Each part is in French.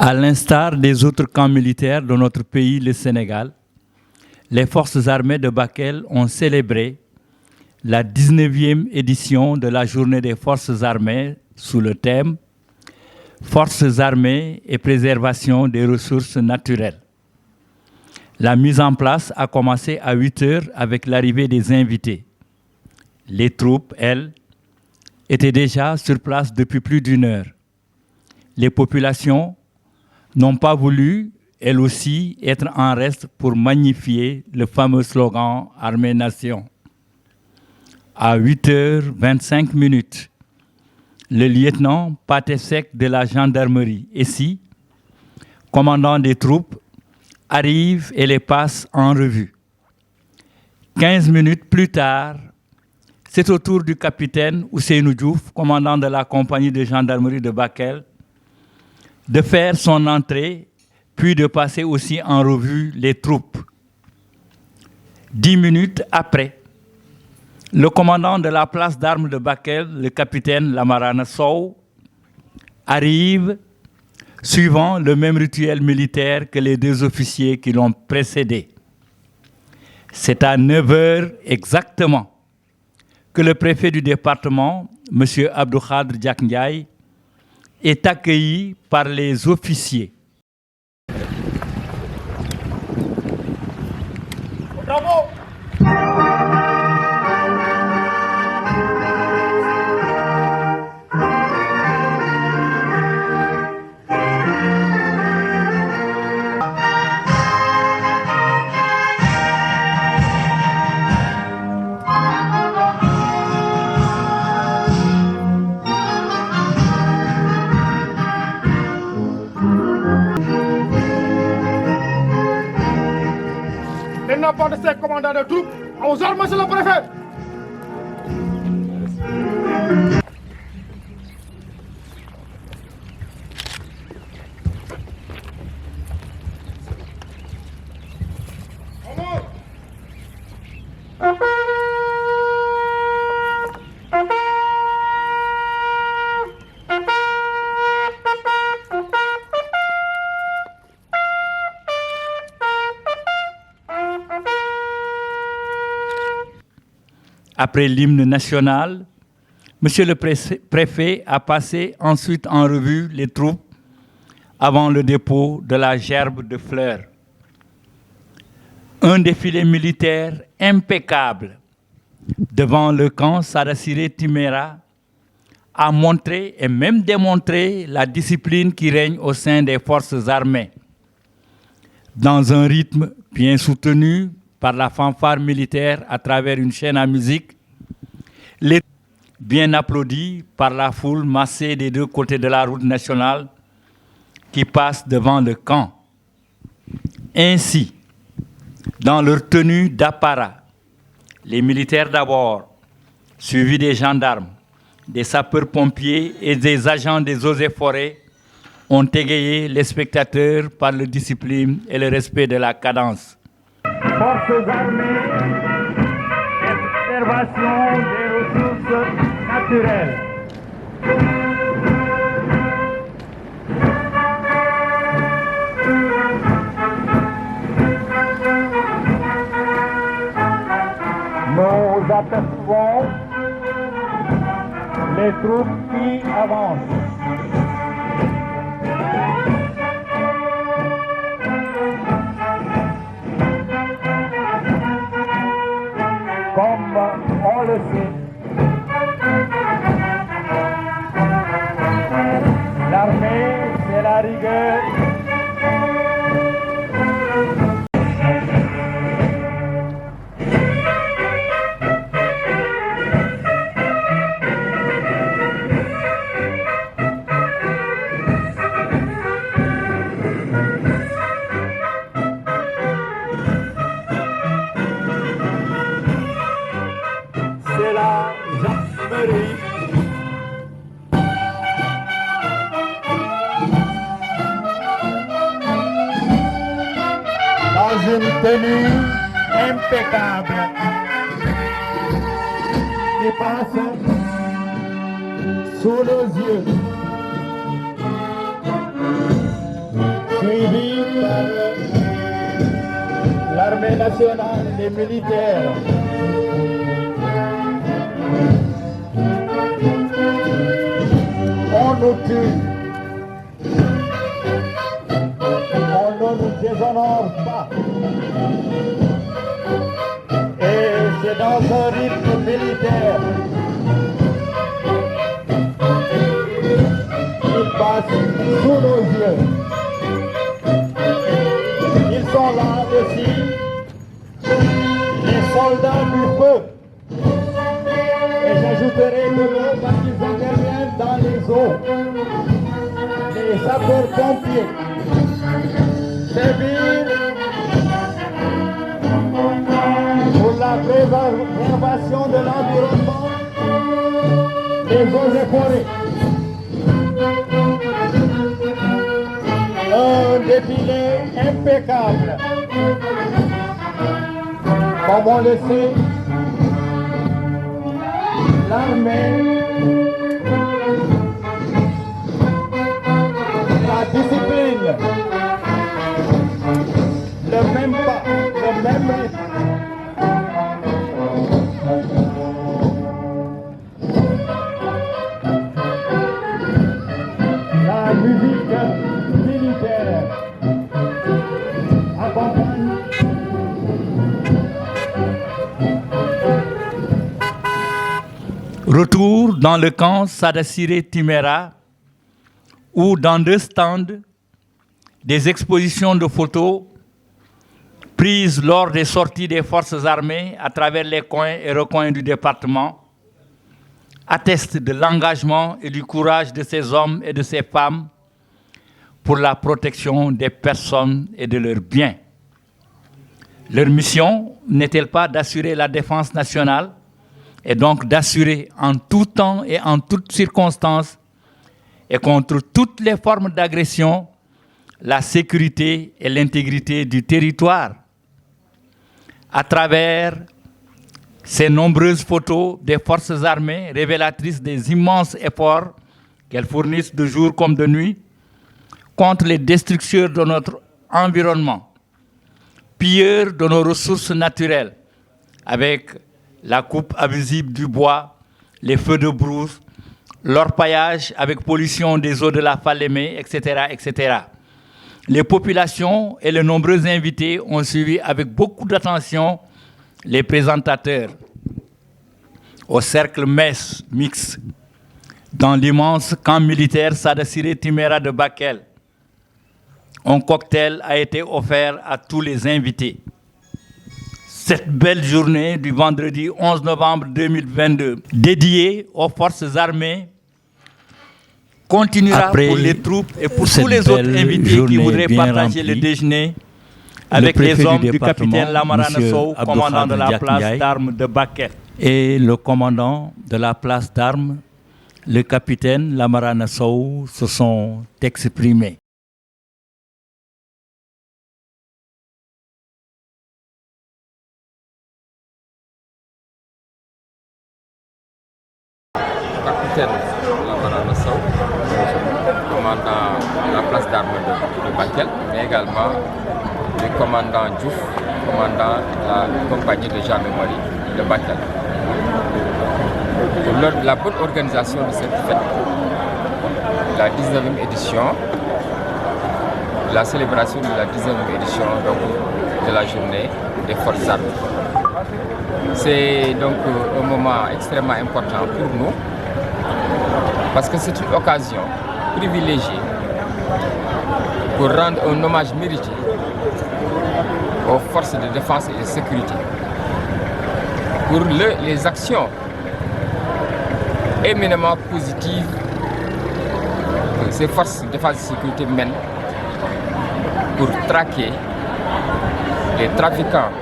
À l'instar des autres camps militaires de notre pays, le Sénégal, les forces armées de Bakel ont célébré la 19e édition de la Journée des forces armées sous le thème « Forces armées et préservation des ressources naturelles ». La mise en place a commencé à 8 heures avec l'arrivée des invités. Les troupes, elles, étaient déjà sur place depuis plus d'1 heure. Les populations n'ont pas voulu, elles aussi, être en reste pour magnifier le fameux slogan « Armée Nation ». À 8h25, le lieutenant Patesek de la gendarmerie, ici, commandant des troupes, arrive et les passe en revue. 15 minutes plus tard, c'est au tour du capitaine Ousseynou Diouf, commandant de la compagnie de gendarmerie de Bakel, de faire son entrée, puis de passer aussi en revue les troupes. 10 minutes après, le commandant de la place d'armes de Bakel, le capitaine Lamarana Sow, arrive suivant le même rituel militaire que les 2 officiers qui l'ont précédé. C'est à 9 heures exactement que le préfet du département, M. Abdou Khadr Diak Ndiaye, est accueilli par les officiers. Bravo! Pas de ces commandants de troupes, aux armes, monsieur le préfet. Après l'hymne national, M. le préfet a passé ensuite en revue les troupes avant le dépôt de la gerbe de fleurs. Un défilé militaire impeccable devant le camp Sarasiré Timéra a montré et même démontré la discipline qui règne au sein des forces armées. Dans un rythme bien soutenu par la fanfare militaire à travers une chaîne à musique, bien applaudis par la foule massée des 2 côtés de la route nationale qui passe devant le camp. Ainsi, dans leur tenue d'apparat, les militaires d'abord, suivis des gendarmes, des sapeurs-pompiers et des agents des eaux et forêts, ont égayé les spectateurs par la discipline et le respect de la cadence. Forces armées et préservation des ressources naturelles. Nous apercevons les troupes qui avancent. Comme on le sait, l'armée, c'est la rigueur. C'est la gendarmerie. Dans une tenue impeccable qui passe sous nos yeux. l'armée nationale, les militaires. On nous tue. On ne nous déshonore pas. Et c'est dans un rythme militaire qu'ils passent sous nos yeux. Ils sont là aussi, les soldats du feu. Et j'ajouterai de l'eau parce qu'ils interviennent dans les eaux. Les sapeurs-pompiers servir pour la préservation de l'environnement, les eaux et forêts. Un défilé impeccable. Comme on le sait, l'armée, la discipline, le même pas, le même rythme. La musique militaire accompagne Retour dans le camp Sadasiré Timéra, où dans 2 stands, des expositions de photos prises lors des sorties des forces armées à travers les coins et recoins du département attestent de l'engagement et du courage de ces hommes et de ces femmes pour la protection des personnes et de leurs biens. Leur mission n'est-elle pas d'assurer la défense nationale et donc d'assurer en tout temps et en toutes circonstances et contre toutes les formes d'agression la sécurité et l'intégrité du territoire? À travers ces nombreuses photos des forces armées révélatrices des immenses efforts qu'elles fournissent de jour comme de nuit contre les destructeurs de notre environnement, pilleurs de nos ressources naturelles, avec la coupe abusive du bois, les feux de brousse, l'orpaillage avec pollution des eaux de la Falémé, etc., etc. Les populations et les nombreux invités ont suivi avec beaucoup d'attention les présentateurs au cercle mixte dans l'immense camp militaire Sadasiré Timéra de Bakel. Un cocktail a été offert à tous les invités. Cette belle journée du vendredi 11 novembre 2022, dédiée aux forces armées, continuera pour les troupes et pour tous les autres invités qui voudraient partager le déjeuner avec les hommes du capitaine Lamarana Sow, commandant de la place d'armes de Bakel. Et le commandant de la place d'armes, le capitaine Lamarana Sow, se sont exprimés. Capitaine Lamarana Sow, commandant la place d'armes de Bakel, mais également le commandant Diouf, commandant la compagnie de gendarmerie de Bakel. Pour la bonne organisation de cette fête, la 19e édition, la célébration de la 19e édition donc, de la journée des forces armées. C'est donc un moment extrêmement important pour nous, parce que c'est une occasion privilégiée pour rendre un hommage mérité aux forces de défense et de sécurité pour les actions éminemment positives que ces forces de défense et de sécurité mènent pour traquer les trafiquants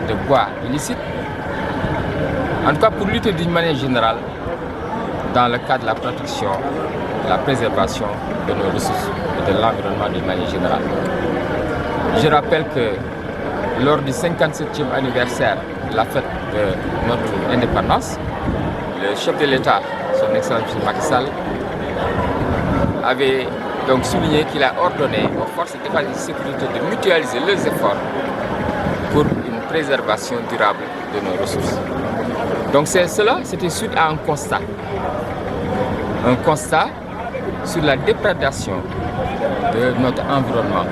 de bois illicites, en tout cas pour lutter d'une manière générale dans le cadre de la protection, de la préservation de nos ressources et de l'environnement d'une manière générale. Je rappelle que lors du 57e anniversaire de la fête de notre indépendance, le chef de l'État, son Excellence M. Macky Sall, avait donc souligné qu'il a ordonné aux forces de défense et de sécurité de mutualiser leurs efforts pour une préservation durable de nos ressources. Donc cela, c'était suite à un constat sur la déprédation de notre environnement,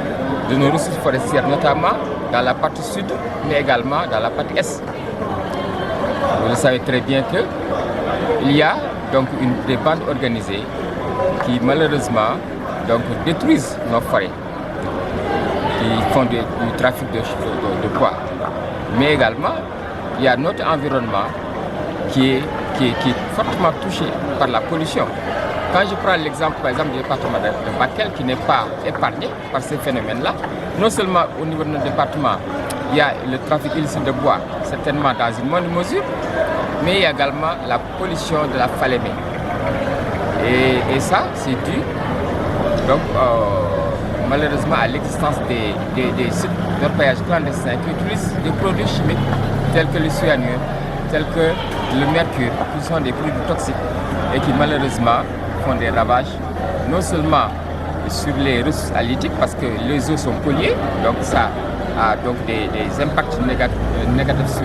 de nos ressources forestières, notamment dans la partie sud, mais également dans la partie est. Vous le savez très bien qu'il y a donc des bandes organisées qui malheureusement donc, détruisent nos forêts, qui font du trafic de bois. Mais également, il y a notre environnement qui est fortement touché par la pollution. Quand je prends l'exemple, par exemple, du département de Bakel, qui n'est pas épargné par ces phénomènes-là, non seulement au niveau de notre département, il y a le trafic illicite de bois, certainement dans une moindre mesure, mais il y a également la pollution de la Falémé. Et ça, c'est dû, donc, malheureusement, à l'existence des sites d'orpaillage clandestins qui utilisent des produits chimiques tels que le cyanure, tels que le mercure, qui sont des produits toxiques et qui malheureusement font des ravages, non seulement sur les ressources halieutiques parce que les eaux sont polluées, donc ça a donc des impacts négatifs sur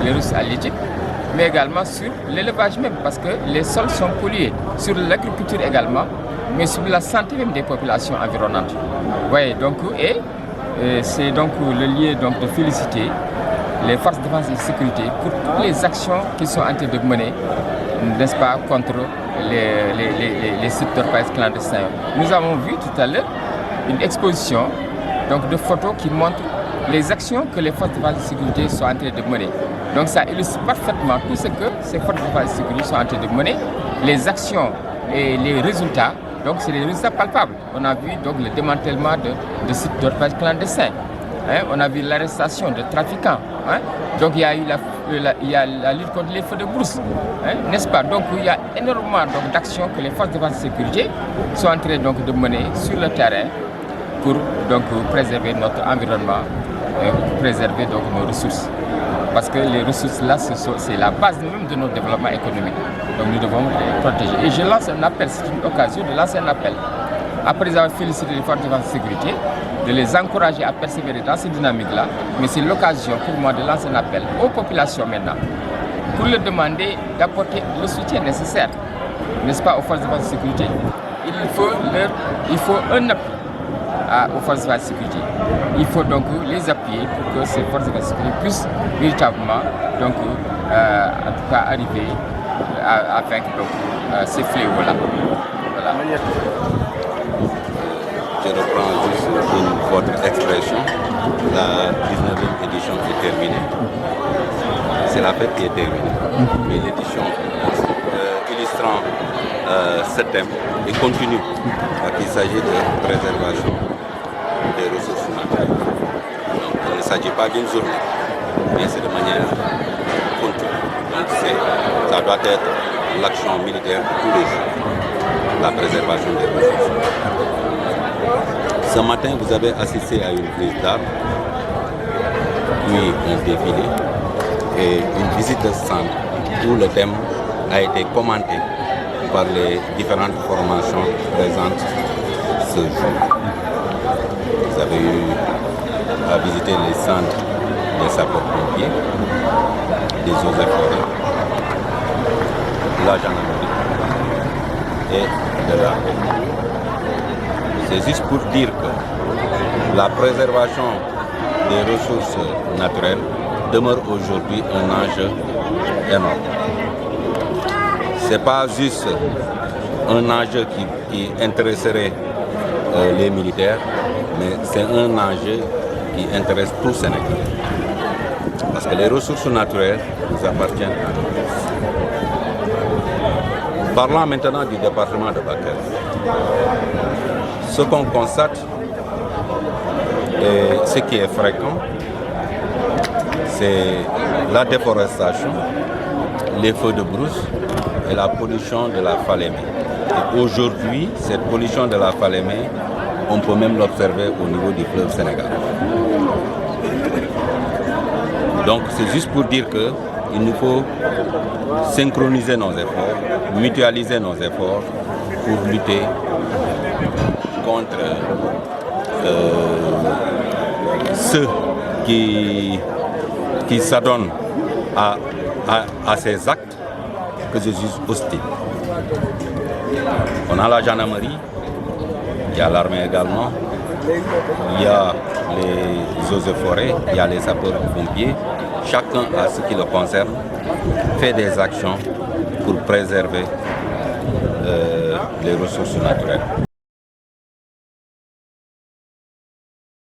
les ressources halieutiques, mais également sur l'élevage même parce que les sols sont pollués, sur l'agriculture également, mais sur la santé même des populations environnantes. Ouais, donc, c'est donc le lieu donc, de féliciter les forces de défense et de sécurité pour toutes les actions qu'ils sont en train de mener, n'est-ce pas, contre les sites d'orpaillage clandestins. Nous avons vu tout à l'heure une exposition donc, de photos qui montrent les actions que les forces de défense et de sécurité sont en train de mener. Donc ça illustre parfaitement tout ce que ces forces de défense et de sécurité sont en train de mener, les actions et les résultats. Donc c'est des résultats palpables. On a vu donc le démantèlement de sites d'orpaillage clandestins. Hein, on a vu l'arrestation de trafiquants. Hein. Donc il y a eu la lutte contre les feux de brousse, hein, n'est-ce pas? Donc il y a énormément d'actions que les forces de défense et de sécurité sont en train donc, de mener sur le terrain pour donc, préserver notre environnement, pour préserver donc, nos ressources. Parce que les ressources là, c'est la base même de notre développement économique. Donc nous devons les protéger. Et je lance un appel, c'est une occasion de lancer un appel. Après avoir félicité les forces de défense et de sécurité, de les encourager à persévérer dans cette dynamique-là, mais c'est l'occasion pour moi de lancer un appel aux populations maintenant, pour leur demander d'apporter le soutien nécessaire, n'est-ce pas, aux forces de défense et de sécurité. Il faut un appui aux forces de défense et de sécurité. Il faut donc les appuyer pour que ces forces de défense et de sécurité puissent véritablement, donc, en tout cas, arriver à vaincre ces fléaux-là. Voilà. Je reprends juste votre expression. La 19e édition est terminée. C'est la fête qui est terminée. Mais l'édition illustrant ce thème est continue. Il s'agit de préservation des ressources naturelles. Donc, il ne s'agit pas d'une journée, mais c'est de manière continue. Donc ça doit être l'action militaire tous les jours, la préservation des ressources. Ce matin, vous avez assisté à une prise d'armes, puis un défilé et une visite de stand où le thème a été commenté par les différentes formations présentes ce jour. Vous avez eu à visiter les centres des sapeurs-pompiers, des eaux et forêts, la gendarmerie et de l'armée. C'est juste pour dire que la préservation des ressources naturelles demeure aujourd'hui un enjeu énorme. Ce n'est pas juste un enjeu qui intéresserait les militaires, mais c'est un enjeu qui intéresse tout Sénégal. Parce que les ressources naturelles nous appartiennent à tous. Parlons maintenant du département de Bakel. Ce qu'on constate, et ce qui est fréquent, c'est la déforestation, les feux de brousse et la pollution de la Falémé. Et aujourd'hui, cette pollution de la Falémé, on peut même l'observer au niveau du fleuve Sénégal. Donc c'est juste pour dire qu'il nous faut synchroniser nos efforts, mutualiser nos efforts pour lutter contre ceux qui qui s'adonnent à ces actes que je juge hostiles. On a la gendarmerie, il y a l'armée également, il y a les eaux et forêts, il y a les sapeurs-pompiers. Chacun, à ce qui le concerne, fait des actions pour préserver les ressources naturelles.